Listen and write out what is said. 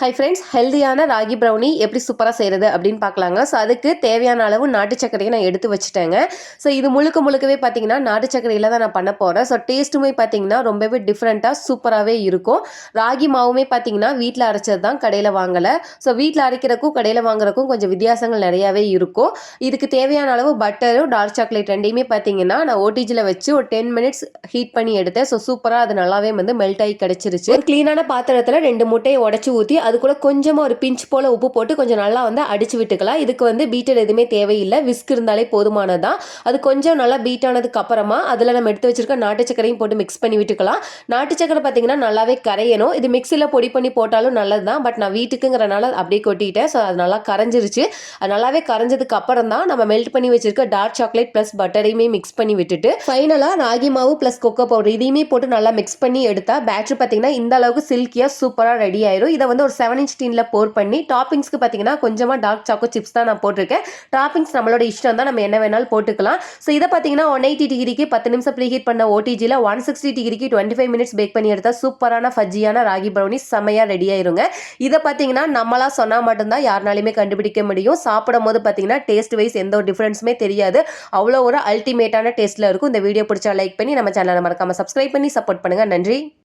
Hi friends, ஹெல்தியான ragi brownie எப்படி சூப்பராக செய்கிறது அப்படின்னு பார்க்கலாங்க. ஸோ அதுக்கு தேவையான அளவு நாட்டு சர்க்கரையை நான் எடுத்து வச்சுட்டேங்க. ஸோ இது முழுக்கவே பார்த்தீங்கன்னா நாட்டு சர்க்கரையில் தான் நான் பண்ண போகிறேன். ஸோ டேஸ்ட்டுமே பார்த்தீங்கன்னா ரொம்பவே டிஃப்ரெண்ட்டாக சூப்பராகவே இருக்கும். ராகி மாவுமே பார்த்தீங்கன்னா வீட்டில் அரைச்சது தான், கடையில் வாங்கலை. ஸோ வீட்டில் அரைக்கிறக்கும் கடையில் வாங்குறக்கும் கொஞ்சம் வித்தியாசங்கள் நிறையாவே இருக்கும். இதுக்கு தேவையான அளவு பட்டரும் டார்க் சாக்லேட் ரெண்டையுமே பார்த்தீங்கன்னா நான் ஓடிஜியில் வச்சு ஒரு 10 மினிட்ஸ் ஹீட் பண்ணி எடுத்தேன். ஸோ சூப்பராக அது நல்லாவே மெல்ட் ஆகி கிடச்சிருச்சு. ஒரு க்ளீனான பாத்திரத்தில் 2 முட்டையை உடச்சி ஊற்றி அது கூட கொஞ்சமாக ஒரு பிஞ்ச் போல் உப்பு போட்டு கொஞ்சம் நல்லா அடிச்சு விட்டுக்கலாம். இதுக்கு பீட்டர் எதுவுமே தேவையில்லை, விஸ்க் இருந்தாலே போதுமானதான். அது கொஞ்சம் நல்லா பீட் ஆனதுக்கு அப்புறமா அதில் நம்ம எடுத்து வச்சிருக்க நாட்டு சக்கரையும் போட்டு மிக்ஸ் பண்ணி விட்டுக்கலாம். நாட்டு சக்கரை பார்த்தீங்கன்னா நல்லாவே கரையணும். இது மிக்சியில் பொடி பண்ணி போட்டாலும் நல்லது தான், பட் நான் வீட்டுக்குங்கிறனால அப்படியே கொட்டிட்டேன். ஸோ அது நல்லா கரைஞ்சிருச்சு. அது நல்லாவே கரைஞ்சதுக்கு அப்புறம் தான் நம்ம மெல்ட் பண்ணி வச்சிருக்க டார்க் சாக்லேட் ப்ளஸ் பட்டரையுமே மிக்ஸ் பண்ணி விட்டுட்டு ஃபைனலாக ராகி மாவு ப்ளஸ் கொக்கோ பவுடர் இதையுமே போட்டு நல்லா மிக்ஸ் பண்ணி எடுத்தா பேட்டர் பார்த்தீங்கன்னா இந்த அளவுக்கு சில்கியாக சூப்பராக ரெடி ஆயிரும். இதை ஒரு 7 இன்ச் டீனில் போர் பண்ணி டாப்பிங்ஸ்க்கு பார்த்தீங்கன்னா கொஞ்சமாக டார்க் சாக்கோ சிப்ஸ் தான் நான் போட்டிருக்கேன். டாப்பிங்ஸ் நம்மளோட இஷ்டம் தான், நம்ம என்ன வேணாலும் போட்டுக்கலாம். ஸோ இதை பார்த்தீங்கன்னா 180 டிகிரிக்கு 10 நிமிஷம் ப்ரீ ஹீட் பண்ண ஓடிஜியில் 160 டிகிரிக்கு 25 மினிட்ஸ் பேக் பண்ணி எடுத்தால் சூப்பரான ஃபஜ்ஜியான ராகி ப்ரௌனி செம்மையாக ரெடி ஆயிருங்க. இதை பார்த்தீங்கன்னா நம்மளா சொன்னால் மட்டும்தான் யாருனாலுமே கண்டுபிடிக்க முடியும். சாப்பிடும் போது பார்த்தீங்கன்னா டேஸ்ட் வைஸ் எந்த ஒரு டிஃப்ரென்ஸுமே தெரியாது. அவ்வளோ ஒரு அல்டிமேட்டான டேஸ்ட்டில் இருக்கும். இந்த வீடியோ பிடிச்சா லைக் பண்ணி நம்ம சேனலை மறக்காமல் சப்ஸ்கிரைப் பண்ணி சப்போர்ட் பண்ணுங்கள். நன்றி.